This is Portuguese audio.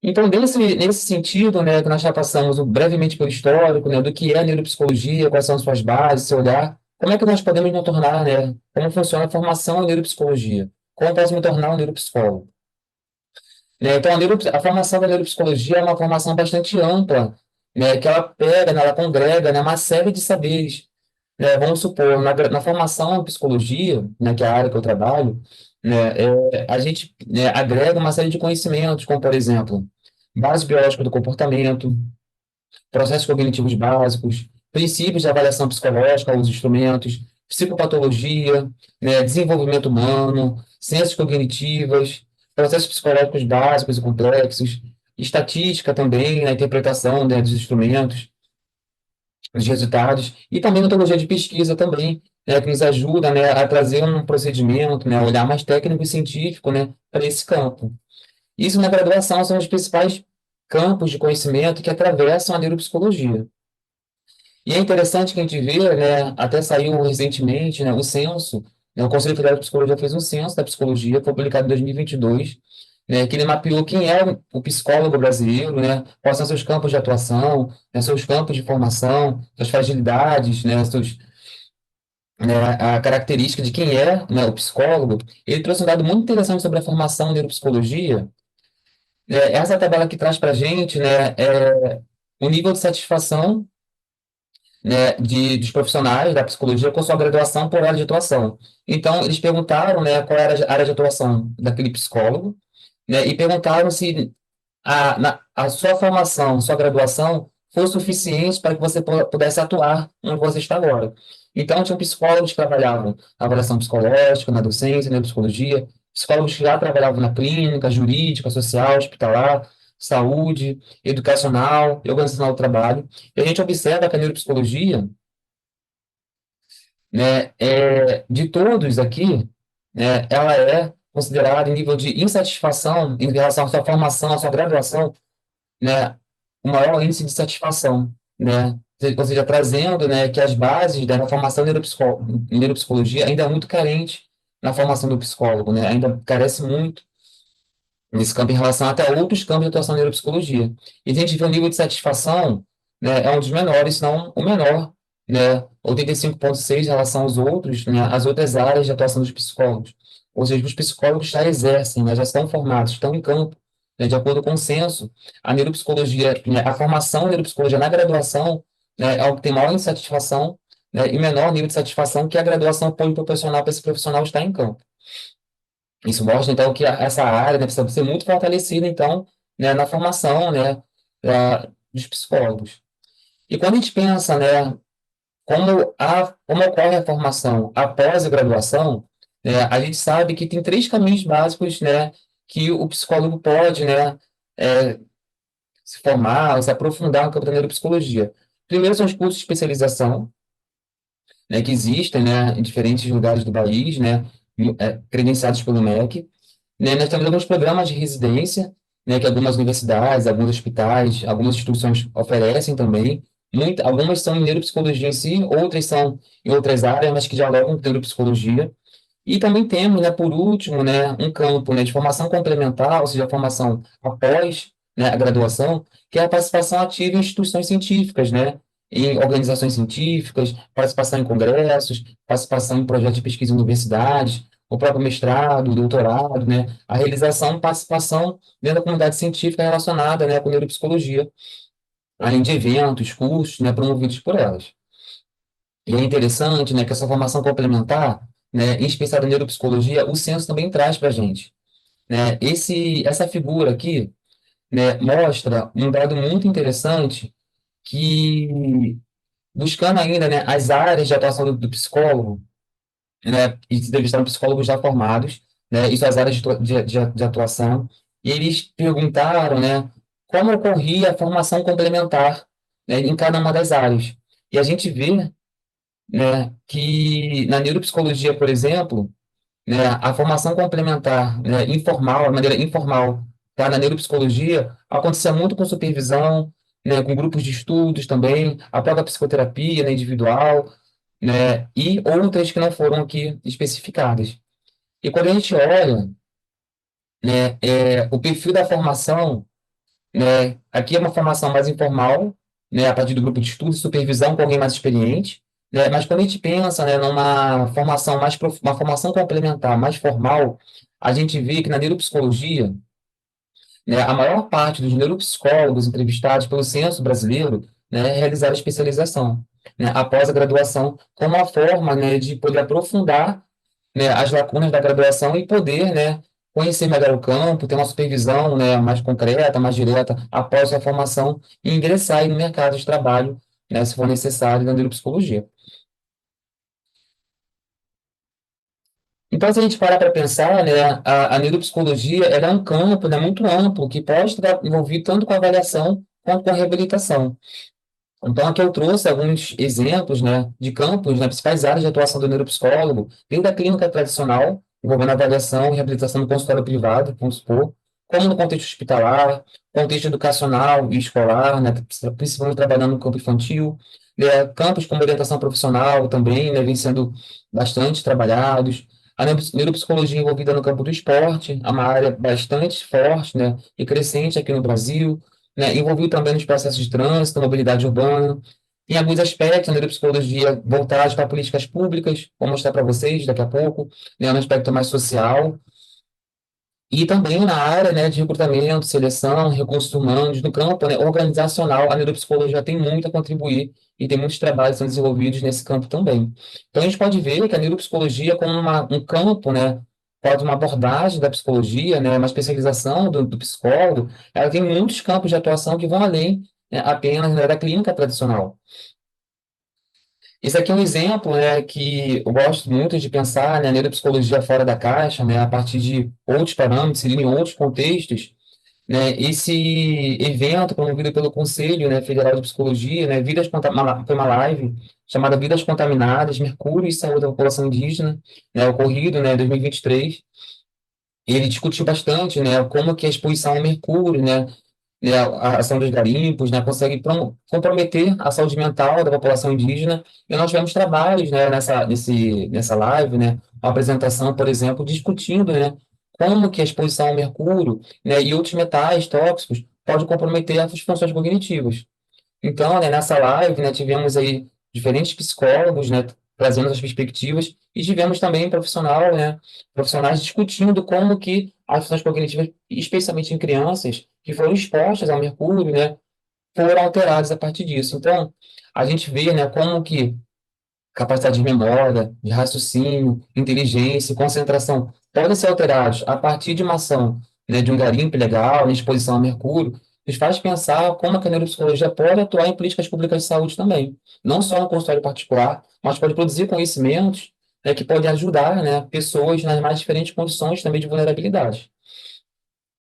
Então, nesse sentido, né, que nós já passamos brevemente pelo histórico, né, do que é a neuropsicologia, quais são as suas bases, seu olhar, como é que nós podemos nos tornar, né, como funciona a formação em neuropsicologia? Como eu posso me tornar um neuropsicólogo? Né, então, a formação da neuropsicologia é uma formação bastante ampla, né, que ela pega, né, ela congrega, né, uma série de saberes, né, vamos supor, na formação em psicologia, né, que é a área que eu trabalho, né, a gente, né, agrega uma série de conhecimentos, como, por exemplo, base biológica do comportamento, processos cognitivos básicos, princípios de avaliação psicológica, os instrumentos, psicopatologia, né, desenvolvimento humano, ciências cognitivas, processos psicológicos básicos e complexos, estatística também, a interpretação, né, dos instrumentos, dos resultados, e também metodologia de pesquisa também, né, que nos ajuda, né, a trazer um procedimento, né, um olhar mais técnico e científico, né, para esse campo. Isso na graduação são os principais campos de conhecimento que atravessam a neuropsicologia. E é interessante que a gente vê, né, até saiu recentemente, né, o censo, né, o Conselho Federal de Psicologia fez um censo da psicologia, foi publicado em 2022, né, que ele mapeou quem é o psicólogo brasileiro, né, quais são seus campos de atuação, né, seus campos de formação, suas fragilidades, né, né, a característica de quem é, né, o psicólogo. Ele trouxe um dado muito interessante sobre a formação em neuropsicologia. Essa tabela que traz para a gente, né, é o nível de satisfação, né, dos profissionais da psicologia com sua graduação por área de atuação. Então, eles perguntaram, né, qual era a área de atuação daquele psicólogo, né, e perguntaram se a sua formação, sua graduação foi suficiente para que você pudesse atuar onde você está agora. Então, tinham psicólogos que trabalhavam na avaliação psicológica, na docência, na psicologia, psicólogos que já trabalhavam na clínica, jurídica, social, hospitalar, saúde, educacional e organizacional do trabalho. E a gente observa que a neuropsicologia, né, de todos aqui, né, ela é considerada em nível de insatisfação em relação à sua formação, à sua graduação, né, o maior índice de satisfação, né? Ou seja, trazendo, né, que as bases da formação em neuropsicologia ainda é muito carente na formação do psicólogo, né? Ainda carece muito nesse campo em relação até a outros campos de atuação da neuropsicologia. E a gente vê o nível de satisfação, né, é um dos menores, se não o menor, né? 85,6 em relação aos outros, né, as outras áreas de atuação dos psicólogos. Ou seja, os psicólogos já exercem, né, já estão formados, estão em campo, né, de acordo com o censo. A neuropsicologia, né, a formação em neuropsicologia na graduação, né, é o que tem maior insatisfação, né, e menor nível de satisfação que a graduação pode proporcionar para esse profissional estar em campo. Isso mostra, então, que essa área, né, precisa ser muito fortalecida, então, né, na formação, né, dos psicólogos. E quando a gente pensa, né, como ocorre a formação após a graduação, né, a gente sabe que tem três caminhos básicos, né, que o psicólogo pode, né, é, se formar, se aprofundar no campo da neuropsicologia. Primeiro são os cursos de especialização, né, que existem, né, em diferentes lugares do país, né, credenciados pelo MEC. Né, nós temos alguns programas de residência, né, que algumas universidades, alguns hospitais, algumas instituições oferecem também. Algumas são em neuropsicologia em si, outras são em outras áreas, mas que dialogam com neuropsicologia. E também temos, né, por último, né, um campo, né, de formação complementar, ou seja, a formação após, né, a graduação, que é a participação ativa em instituições científicas, né, em organizações científicas, participação em congressos, participação em projetos de pesquisa em universidades, o próprio mestrado, doutorado, né, a realização, participação dentro da comunidade científica relacionada, né, com neuropsicologia, além de eventos, cursos, né, promovidos por elas. E é interessante, né, que essa formação complementar, né, em especial da neuropsicologia, o censo também traz para a gente, né? Essa figura aqui, né, mostra um dado muito interessante que, buscando ainda, né, as áreas de atuação do psicólogo, né, e entrevistando psicólogos já formados, né, e suas áreas de atuação, e eles perguntaram, né, como ocorria a formação complementar, né, em cada uma das áreas. E a gente vê, né, que na neuropsicologia, por exemplo, né, a formação complementar, né, informal, a maneira informal, tá, na neuropsicologia, acontecia muito com supervisão, né, com grupos de estudos também, a própria psicoterapia, né, individual, né, e outras que não foram aqui especificadas. E quando a gente olha, né, o perfil da formação, né? Aqui é uma formação mais informal, né, a partir do grupo de estudo e supervisão com alguém mais experiente, né? Mas quando a gente pensa, né, numa formação uma formação complementar, mais formal, a gente vê que na neuropsicologia, né, a maior parte dos neuropsicólogos entrevistados pelo Censo Brasileiro, né, realizaram especialização, né, após a graduação, como uma forma, né, de poder aprofundar, né, as lacunas da graduação e poder, né, conhecer melhor o campo, ter uma supervisão, né, mais concreta, mais direta após a formação e ingressar aí no mercado de trabalho, né, se for necessário, na neuropsicologia. Então, se a gente parar para pensar, né, a neuropsicologia ela é um campo, né, muito amplo que pode estar envolvido tanto com a avaliação quanto com a reabilitação. Então, aqui eu trouxe alguns exemplos, né, de campos, né, principais áreas de atuação do neuropsicólogo, desde a clínica tradicional, envolvendo avaliação e reabilitação no consultório privado, vamos supor, como no contexto hospitalar, contexto educacional e escolar, né, principalmente trabalhando no campo infantil, né, campos como orientação profissional também, né, vem sendo bastante trabalhados. A neuropsicologia envolvida no campo do esporte, é uma área bastante forte, né, e crescente aqui no Brasil, né, envolvido também nos processos de trânsito, mobilidade urbana, em alguns aspectos, a neuropsicologia voltados para políticas públicas, vou mostrar para vocês daqui a pouco, né, no aspecto mais social, e também na área, né, de recrutamento, seleção, recursos humanos, no campo, né, organizacional, a neuropsicologia tem muito a contribuir e tem muitos trabalhos sendo desenvolvidos nesse campo também. Então, a gente pode ver que a neuropsicologia como um campo, né, pode uma abordagem da psicologia, né, uma especialização do psicólogo, ela tem muitos campos de atuação que vão além, né, apenas, né, da clínica tradicional. Esse aqui é um exemplo, né, que eu gosto muito de pensar, né, a neuropsicologia fora da caixa, né, a partir de outros parâmetros, em outros contextos, né, esse evento promovido pelo Conselho, né, Federal de Psicologia, né, foi uma live chamada Vidas Contaminadas, Mercúrio e Saúde da População Indígena, né, ocorrido, né, em 2023. Ele discutiu bastante, né, como que a exposição ao mercúrio, né, a ação dos garimpos, né, consegue comprometer a saúde mental da população indígena. E nós tivemos trabalhos, né, nessa live, né, uma apresentação, por exemplo, discutindo, né, como que a exposição ao mercúrio, né, e outros metais tóxicos pode comprometer as funções cognitivas. Então, né, nessa live, né, tivemos aí diferentes psicólogos, né, trazendo as perspectivas, e tivemos também profissionais discutindo como que as funções cognitivas, especialmente em crianças que foram expostas ao mercúrio, né, foram alteradas a partir disso. Então, a gente vê, né, como que capacidade de memória, de raciocínio, inteligência, concentração podem ser alterados a partir de uma ação, né, de um garimpo ilegal, em exposição a mercúrio, nos faz pensar como a neuropsicologia pode atuar em políticas públicas de saúde também. Não só no consultório particular, mas pode produzir conhecimentos, né, que podem ajudar, né, pessoas nas mais diferentes condições também de vulnerabilidade.